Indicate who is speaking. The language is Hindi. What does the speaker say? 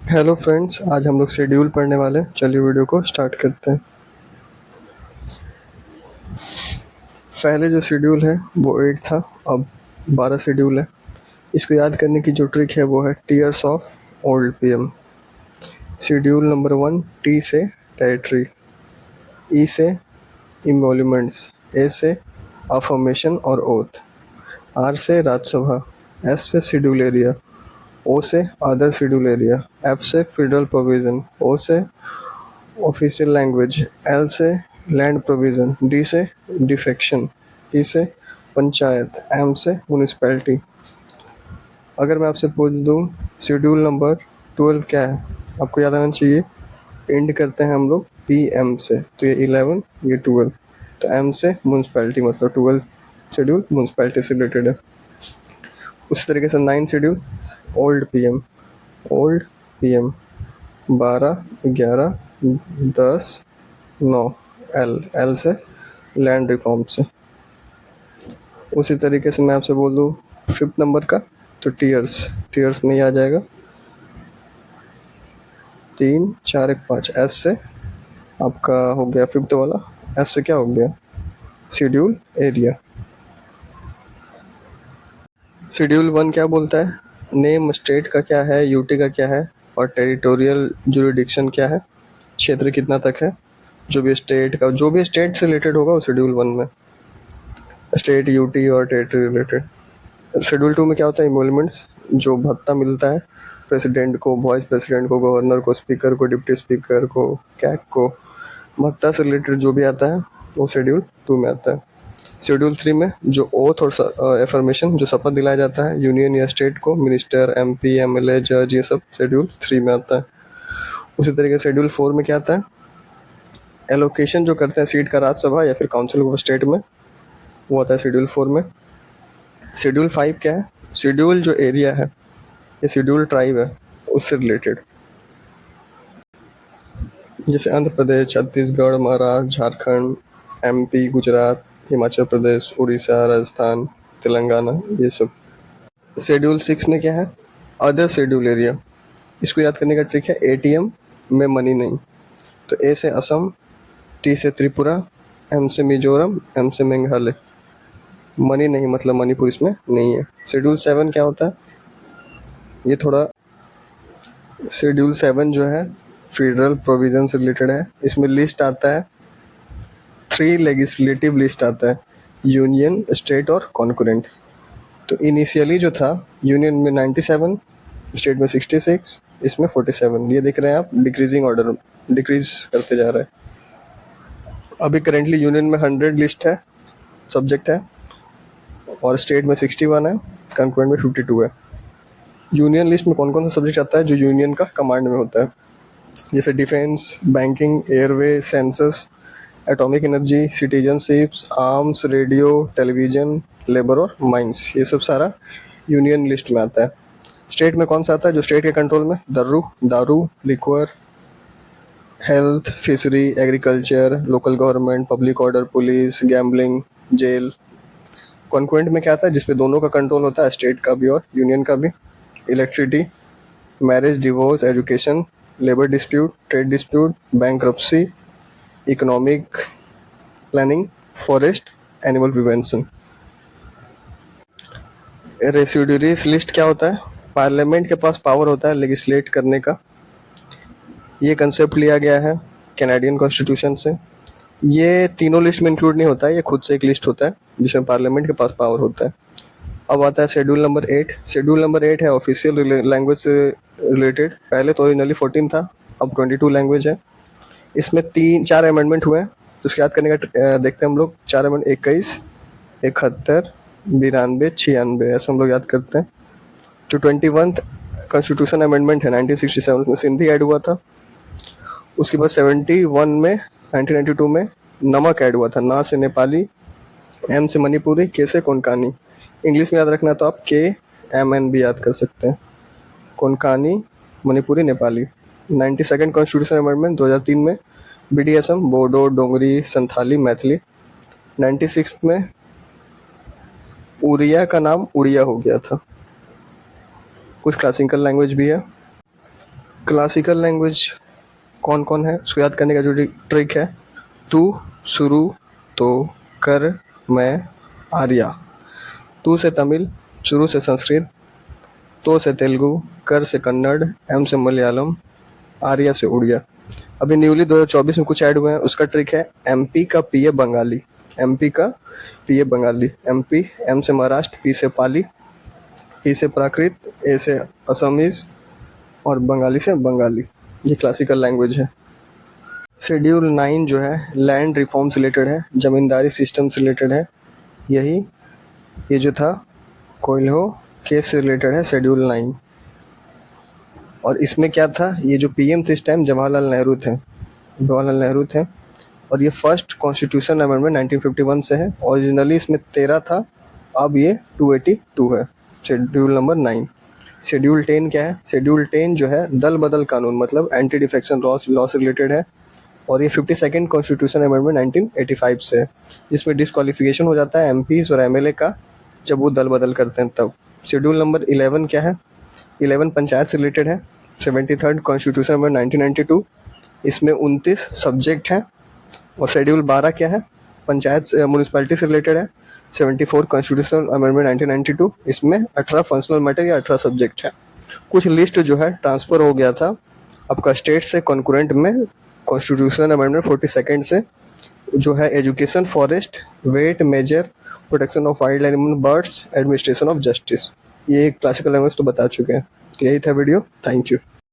Speaker 1: हेलो फ्रेंड्स, आज हम लोग शेड्यूल पढ़ने वाले हैं। चलिए वीडियो को स्टार्ट करते हैं। पहले जो शेड्यूल है वो 8 था, अब 12 शेड्यूल है। इसको याद करने की जो ट्रिक है वो है tears of old PM. Schedule number 1 T से टेरिटरी, ई से इमोल्यूमेंट्स, ए से अफर्मेशन और ओथ, आर से राज्यसभा, एस से शेड्यूल एरिया, ओ से अदर शेड्यूल एरिया, एफ से फेडरल प्रोविजन, ओ से ऑफिशियल लैंग्वेज, एल से लैंड प्रोविजन, डी से डिफेक्शन, ई से पंचायत, एम से म्यूनिसपैलिटी। अगर मैं आपसे पूछ दूं शेड्यूल नंबर 12 क्या है, आपको याद आना चाहिए। एंड करते हैं हम लोग पी एम से, तो ये 11, ये 12, तो एम से म्यूनिसपैलिटी, मतलब 12 शेड्यूल म्यूनिसपैलिटी से रिलेटेड है। उसी तरीके से 9 schedule old PM, old PM 12, 11, 10, 9, L, L से लैंड रिफॉर्म से। उसी तरीके से मैं आपसे बोल दूँ 5th नंबर का, तो टीयर्स, टीयर्स में ही आ जाएगा 3, 4, 1, 5, एस से आपका हो गया 5th वाला। एस से क्या हो गया, शेड्यूल एरिया। शेड्यूल 1 क्या बोलता है, नेम स्टेट का क्या है, यूटी का क्या है, और टेरिटोरियल जुरिडिक्शन क्या है, क्षेत्र कितना तक है। जो भी स्टेट से रिलेटेड होगा वो शेड्यूल 1 में, स्टेट, यूटी और टेरिटरी रिलेटेड। शेड्यूल 2 में क्या होता है, इमोल्यूमेंट्स, जो भत्ता मिलता है प्रेसिडेंट को, वाइस प्रेसिडेंट को, गवर्नर को, स्पीकर को, डिप्टी स्पीकर को, कैग को, भत्ता से रिलेटेड जो भी आता है वो शेड्यूल 2 में आता है। शेड्यूल 3 में जो ओथ और एफर्मेशन, जो शपथ दिलाया जाता है यूनियन या स्टेट को, मिनिस्टर, एमपी, एमएलए, जज, ये सब शेड्यूल 3 में आता है। उसी तरीके से शेड्यूल 4 में क्या आता है, एलोकेशन जो करते हैं सीट का राज्यसभा या फिर काउंसिल ऑफ स्टेट में, वो आता है शेड्यूल 4 में। शेड्यूल 5 क्या है, शेड्यूल जो एरिया है, ये शेड्यूल ट्राइब है उससे रिलेटेड, जैसे आंध्र प्रदेश, छत्तीसगढ़, महाराष्ट्र, झारखंड, एमपी, गुजरात, हिमाचल प्रदेश, उड़ीसा, राजस्थान, तेलंगाना, ये सब। शेड्यूल 6 में क्या है, अदर शेड्यूल एरिया। इसको याद करने का ट्रिक है एटीएम में मनी नहीं, तो ए से असम, टी से त्रिपुरा, एम से मिजोरम, एम से मेघालय। मनी नहीं मतलब मणिपुर इसमें नहीं है। शेड्यूल 7 क्या होता है, ये थोड़ा, शेड्यूल 7 जो है फेडरल प्रोविजन से रिलेटेड है। इसमें लिस्ट आता है 3 लेजिस्लेटिव लिस्ट आता है, यूनियन, स्टेट और कॉन्करेंट। तो इनिशियली जो था यूनियन में 97, स्टेट में 66, इसमें 47। ये देख रहे हैं आप, डिक्रीजिंग ऑर्डर, डिक्रीज करते जा रहा है। अभी करेंटली यूनियन में 100 लिस्ट है, सब्जेक्ट है, और स्टेट में 61 है, कॉन्करेंट में 52 है। यूनियन लिस्ट में कौन कौन सा सब्जेक्ट आता है जो यूनियन का कमांड में होता है, जैसे defence, banking, airway, census, atomic energy, citizenships, arms, radio, television, labour और माइंस, ये सब सारा यूनियन लिस्ट में आता है। स्टेट में कौन सा आता है जो स्टेट के कंट्रोल में, दारू, liquor, health, fishery, agriculture, local government, public order, police, gambling, jail. Concurrent में क्या आता है जिसपे दोनों का कंट्रोल होता है, स्टेट का भी और यूनियन का भी, electricity, marriage, divorce, education, labour dispute, trade dispute, bankruptcy, economic planning, forest, animal prevention. Residuaries list क्या होता है, पार्लियामेंट के पास पावर होता है लेजिस्लेट करने का। ये कंसेप्ट लिया गया है कैनेडियन कॉन्स्टिट्यूशन से। ये तीनों लिस्ट में इंक्लूड नहीं होता है, ये खुद से एक लिस्ट होता है जिसमें पार्लियामेंट के पास पावर होता है। अब आता है शेड्यूल नंबर 8। शेड्यूल नंबर 8 है ऑफिशियल लैंग्वेज से रिलेटेड। पहले तो ओरिजिनली 14 था, अब 22 लैंग्वेज है। इसमें 4 अमेंडमेंट हुए हैं, तो उसको याद करने का देखते हैं हम लोग। 4 अमेंडमेंट, 21, 71, 92, 96, ऐसे हम लोग याद करते हैं। जो 21 कॉन्स्टिट्यूशन अमेंडमेंट है 1967, उसमें सिंधी ऐड हुआ था। उसके बाद 71 में, 1992 में नमक ऐड हुआ था, ना से नेपाली, एम से मणिपुरी, के से कोंकणी। इंग्लिश में याद रखना तो आप KMN भी याद कर सकते हैं, Konkani, Manipuri, Nepali. 92nd constitution amendment 2003 में BDSM, बोडो, डोंगरी, संथाली, मैथिली। 96 में उड़िया का नाम उड़िया हो गया था। कुछ क्लासिकल लैंग्वेज भी है। क्लासिकल लैंग्वेज कौन कौन है उसको याद करने का जो ट्रिक है, तू, शुरू, तो, कर, मैं, आर्या। तू से तमिल, शुरू से संस्कृत, तो से तेलुगु, कर से कन्नड़, एम से मलयालम, आर्या से उड़िया। अभी न्यूली 2024 में कुछ ऐड हुए हैं, उसका ट्रिक है एमपी का पीए बंगाली। एमपी का पीए बंगाली, एमपी, एम से महाराष्ट्र, पी से पाली, पी से प्राकृत, ए से असमीज और बंगाली से बंगाली। ये क्लासिकल लैंग्वेज है। शेड्यूल 9 जो है लैंड रिफॉर्म से रिलेटेड है, जमींदारी सिस्टम से रिलेटेड है। यही ये जो था कोयलो केस से रिलेटेड है शेड्यूल 9। और इसमें क्या था, ये जो पीएम थे इस टाइम जवाहरलाल नेहरू थे, जवाहरलाल नेहरू थे। और ये फर्स्ट कॉन्स्टिट्यूशन अमेंडमेंट 1951 से है। ओरिजिनली इसमें 13 था, अब ये 282 है। Schedule number 9। शेड्यूल 10 क्या है, शेड्यूल 10 जो है दल बदल कानून मतलब एंटी डिफेक्शन लॉ से रिलेटेड है। और ये 52nd कॉन्स्टिट्यूशन अमेंडमेंट 1985 से है, जिसमें डिस्क्वालिफिकेशन हो जाता है एमपीज और एमएलए का जब वो दल बदल करते हैं तब। शेड्यूल नंबर 11 क्या है, 11 पंचायत से रिलेटेड है। 73rd कॉन्स्टिट्यूशन अमेंडमेंट 1992, इसमें 29 सब्जेक्ट हैं। और शेड्यूल 12 क्या है, पंचायत म्यूनिसपैलिटी से रिलेटेड है। 74 कॉन्स्टिट्यूशन अमेंडमेंट 1992, इसमें 18 फंक्शनल मैटर या 18 सब्जेक्ट है। कुछ लिस्ट जो है ट्रांसफर हो गया था आपका स्टेट से कॉन्कुरेंट में कॉन्स्टिट्यूशन अमेंडमेंट 42nd से, जो है education, forest, weight, measure, protection of wild animal, birds, administration of justice. ये क्लासिकल लैंग्वेज तो बता चुके हैं। तो यही था वीडियो, थैंक यू।